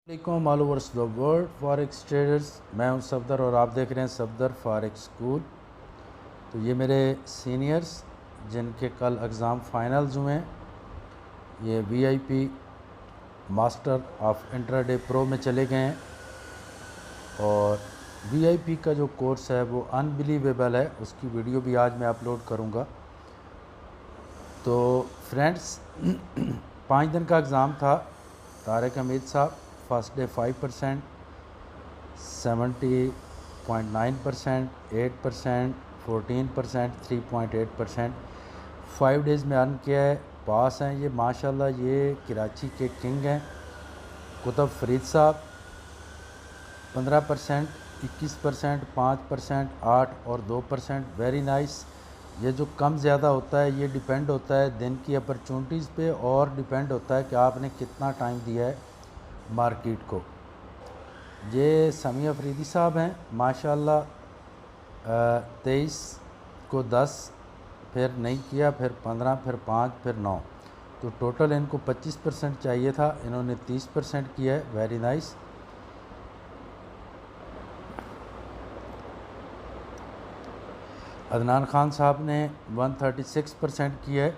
वालेकुम all overs the world forex traders. मैं हूं सफदर और आप देख रहे हैं सफदर फॉरेक्स स्कूल। तो ये मेरे सीनियर्स जिनके कल एग्ज़ाम फाइनल्स हुए हैं, ये VIP master of intraday pro में चले गए हैं और वीआईपी का जो कोर्स है वो अनबिलीवेबल है। उसकी वीडियो भी आज मैं अपलोड करूँगा। तो फ्रेंड्स 5 दिन का एग्ज़ाम था। तारिक हमीद साहब फर्स्ट डे 5%, 70.9%, 8%, 14%, 3.8%, 5 डेज़ में अर्न किया है। पास हैं ये माशाल्लाह। ये कराची के किंग हैं। कुतुब फरीद साहब 15%, 21%, 5%, 8 और 2%। Very nice. ये जो कम ज़्यादा होता है ये डिपेंड होता है दिन की अपॉर्चुनिटीज़ पे और डिपेंड होता है कि आपने कितना टाइम दिया है मार्केट को। ये समी अफरीदी साहब हैं माशाल्लाह। 23 को 10, फिर नहीं किया, फिर 15, फिर 5, फिर 9, तो टोटल इनको 25% चाहिए था, इन्होंने 30% किया है। Very nice. अदनान खान साहब ने 136% किया है।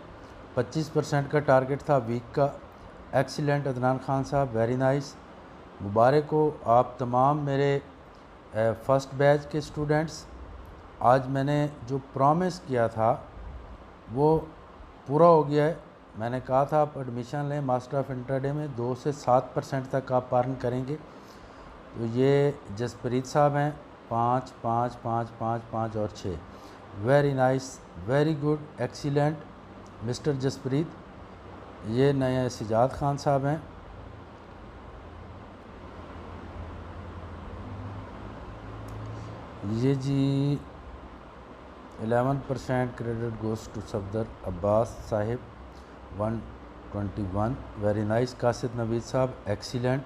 25% का टारगेट था वीक का। एक्सीलेंट अदनान खान साहब, वेरी नाइस। मुबारक हो आप तमाम मेरे फ़र्स्ट बैच के स्टूडेंट्स। आज मैंने जो प्रॉमिस किया था वो पूरा हो गया है। मैंने कहा था आप एडमिशन लें मास्टर ऑफ इंट्राडे में, 2 से 7% तक आप अर्न करेंगे। तो ये जसप्रीत साहब हैं 5, 5, 5, 5, 5 और 6। Very nice, very good, excellent mister Jaspreet. ये नए सिजाद खान साहब हैं। ये जी 11% credit goes to Safdar Abbas sahib 121। Very nice. Qasid Naveed sahab excellent.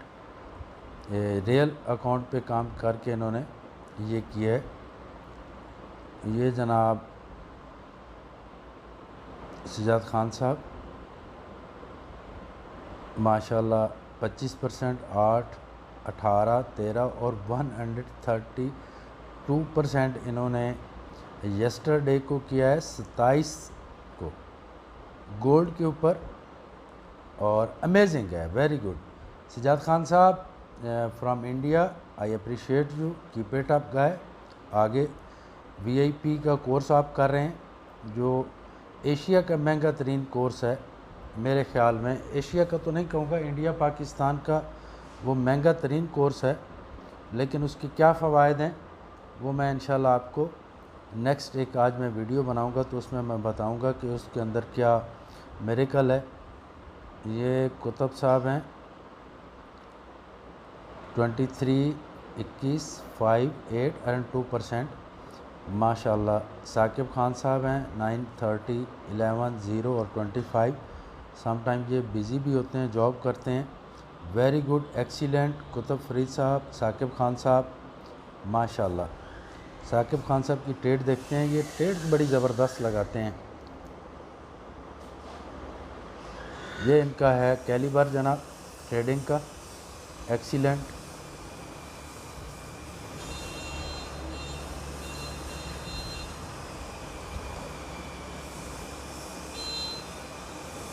Real account पे काम करके इन्होंने ये किया है। ये जनाब सिजाद खान साहब माशाल्लाह 25%, 8, 18, 13 और 132% इन्होंने यस्टरडे को किया है, 27 को गोल्ड के ऊपर। और अमेजिंग है, very good Sajjad Khan sahab from India. I appreciate you, keep it up guy. आगे वीआईपी का कोर्स आप कर रहे हैं जो एशिया का महंगा तरीन कोर्स है मेरे ख़्याल में। एशिया का तो नहीं कहूँगा, इंडिया पाकिस्तान का वो महंगा तरीन कोर्स है, लेकिन उसके क्या फ़वायद हैं वो मैं इंशाल्लाह आपको नेक्स्ट एक आज मैं वीडियो बनाऊँगा तो उसमें मैं बताऊँगा कि उसके अंदर क्या मिरेकल है। ये कुतुब साहब हैं 23, 21, 5, 8 एंड 2% माशाल्लाह। साकिब खान साहब हैं 9, 30, 11, 0 और 25। समटाइम ये बिज़ी भी होते हैं, जॉब करते हैं। Very good, excellent Qutub Farid साहब, साकिब खान साहब माशाल्लाह। साकिब खान साहब की ट्रेड देखते हैं, ये ट्रेड बड़ी ज़बरदस्त लगाते हैं। ये इनका है कैलिबर जनाब ट्रेडिंग का, एक्सीलेंट।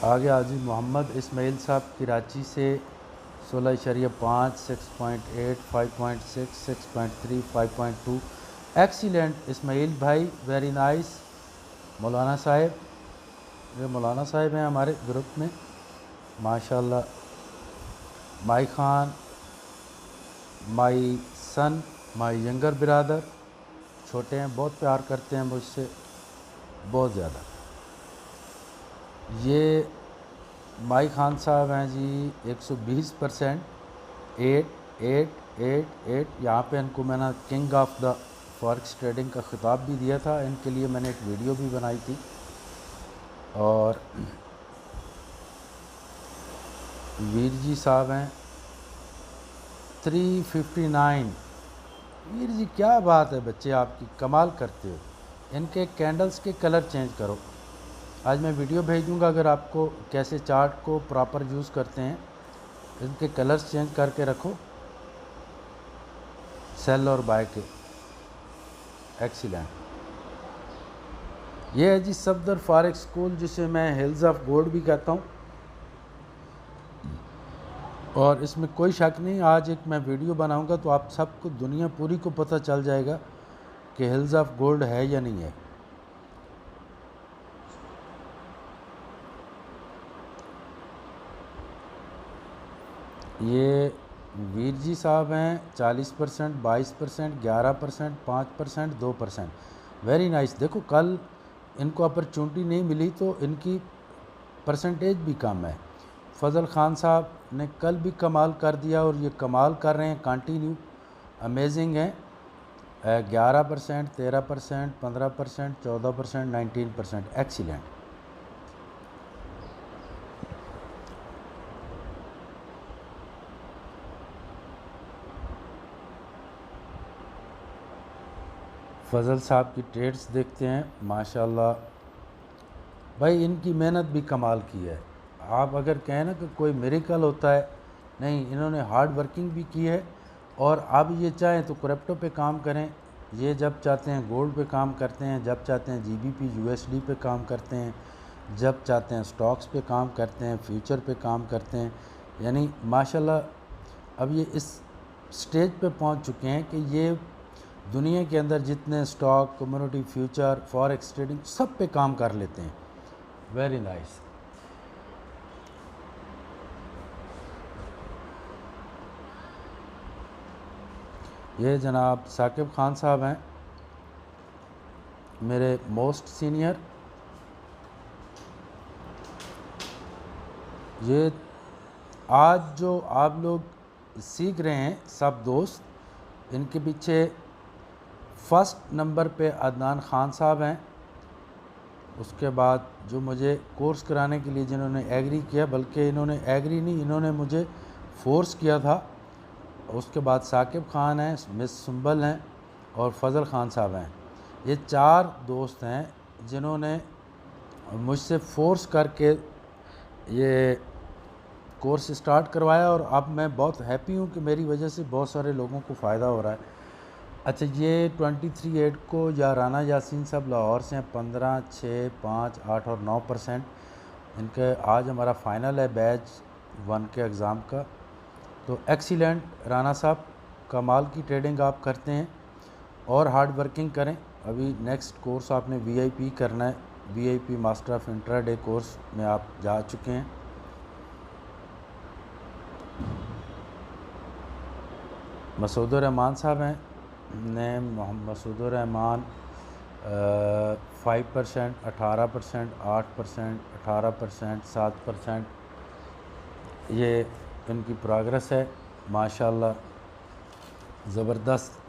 आगे हाजी मोहम्मद इस्माइल साहब कराची से 16.5, 6.8, 5.6, 6.3, 5.2। एक्सीलेंट इस्माइल भाई, वेरी नाइस। मौलाना साहब, ये मौलाना साहब हैं हमारे ग्रुप में माशाल्लाह। माई खान, माई सन, माई यंगर ब्रदर, छोटे हैं, बहुत प्यार करते हैं मुझसे, बहुत ज़्यादा। ये माई खान साहब हैं जी 120%, 8, 8, 8, 8। यहाँ पे इनको मैंने king of the forex trading का ख़िताब भी दिया था। इनके लिए मैंने एक वीडियो भी बनाई थी। और वीर जी साहब हैं 359। वीर जी क्या बात है बच्चे, आपकी कमाल करते हो। इनके कैंडल्स के कलर चेंज करो। आज मैं वीडियो भेज दूँगा अगर आपको कैसे चार्ट को प्रॉपर यूज़ करते हैं इनके कलर्स चेंज करके रखो, सेल और बाय के। एक्सीलेंट। ये है जी सफदर फॉरेक्स स्कूल, जिसे मैं हिल्स ऑफ गोल्ड भी कहता हूँ। और इसमें कोई शक नहीं, आज एक मैं वीडियो बनाऊंगा तो आप सबको, दुनिया पूरी को पता चल जाएगा कि हिल्स ऑफ गोल्ड है या नहीं है। ये वीर जी साहब हैं, 40%, 22%, 11%, 5%, 2%। Very nice. देखो कल इनको अपॉर्चुनिटी नहीं मिली तो इनकी परसेंटेज भी कम है। फजल ख़ान साहब ने कल भी कमाल कर दिया और ये कमाल कर रहे हैं कंटिन्यू, अमेजिंग है। 11%, 13%, 15%, 14%, 19%। एक्सीलेंट। फजल साहब की ट्रेड्स देखते हैं, माशाल्लाह भाई इनकी मेहनत भी कमाल की है। आप अगर कहें ना कि कोई मिरेकल होता है, नहीं, इन्होंने हार्ड वर्किंग भी की है। और आप ये चाहें तो क्रिप्टो पे काम करें, ये जब चाहते हैं गोल्ड पे काम करते हैं, जब चाहते हैं जीबीपी यूएसडी पे काम करते हैं, जब चाहते हैं स्टॉक्स पे काम करते हैं, फ्यूचर पे काम करते हैं। यानी माशाल्लाह अब ये इस स्टेज पे पहुंच चुके हैं कि ये दुनिया के अंदर जितने stock, community, future, forex trading, सब पे काम कर लेते हैं। Very nice. ये जनाब साकिब खान साहब हैं, मेरे मोस्ट सीनियर। ये आज जो आप लोग सीख रहे हैं सब दोस्त, इनके पीछे फर्स्ट नंबर पे अदनान ख़ान साहब हैं। उसके बाद जो मुझे कोर्स कराने के लिए जिन्होंने एग्री किया, बल्कि इन्होंने एग्री नहीं, इन्होंने मुझे फोर्स किया था। उसके बाद साकिब खान हैं, मिस सुंबल हैं और फजल ख़ान साहब हैं। ये 4 दोस्त हैं जिन्होंने मुझसे फोर्स करके ये कोर्स स्टार्ट करवाया और अब मैं बहुत हैप्पी हूँ कि मेरी वजह से बहुत सारे लोगों को फ़ायदा हो रहा है। अच्छा, ये 23/8 को या राना यासीन साहब लाहौर से हैं, 15, 6, 5, 8 और 9%। इनके आज हमारा फ़ाइनल है बैच 1 के एग्ज़ाम का। तो एक्सीलेंट राना साहब, कमाल की ट्रेडिंग आप करते हैं और हार्ड वर्किंग करें। अभी नेक्स्ट कोर्स आपने वीआईपी करना है, VIP master of intraday course में आप जा चुके हैं। मसूदुर रहमान साहब हैं, नेम मोहम्मद मसूदुर रहमान। 5%, 18%, 8%, 18%, 7%। ये इनकी प्रोग्रेस है माशाल्लाह, ज़बरदस्त।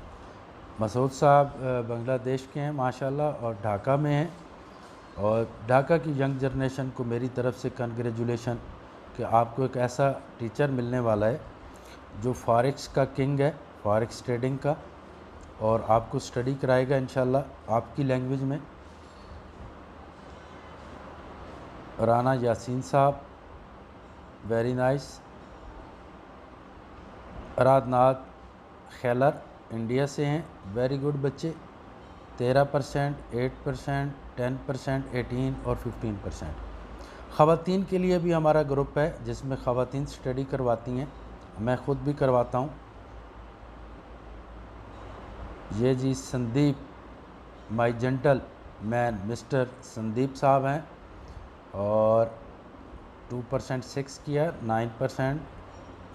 मसूद साहब बांग्लादेश के हैं माशाल्लाह और ढाका में हैं। और ढाका की यंग जनरेशन को मेरी तरफ़ से कंग्रेचुलेशन कि आपको एक ऐसा टीचर मिलने वाला है जो फॉरेक्स का किंग है, फॉरेक्स ट्रेडिंग का, और आपको स्टडी कराएगा इंशाल्लाह आपकी लैंग्वेज में। राना यासीन साहब, वेरी नाइस। अराधनाथ खैलर इंडिया से हैं, वेरी गुड बच्चे। 13%, 8%, 10%, 18 और 15%। ख़वातीन के लिए भी हमारा ग्रुप है जिसमें ख़वातीन स्टडी करवाती हैं, मैं ख़ुद भी करवाता हूँ। ये जी Sandeep, my gentleman mister Sandeep sahab हैं और 2% 6 किया, 9%,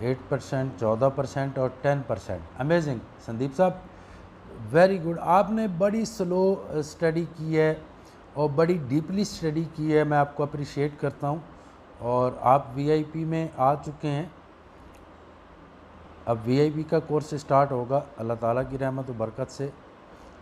8%, 14% और 10%। अमेजिंग संदीप साहब, वेरी गुड। आपने बड़ी स्लो स्टडी की है और बड़ी डीपली स्टडी की है, मैं आपको अप्रिशिएट करता हूँ। और आप वीआईपी में आ चुके हैं। अब वीआईपी का कोर्स स्टार्ट होगा अल्लाह ताला की रहमत व बरकत से।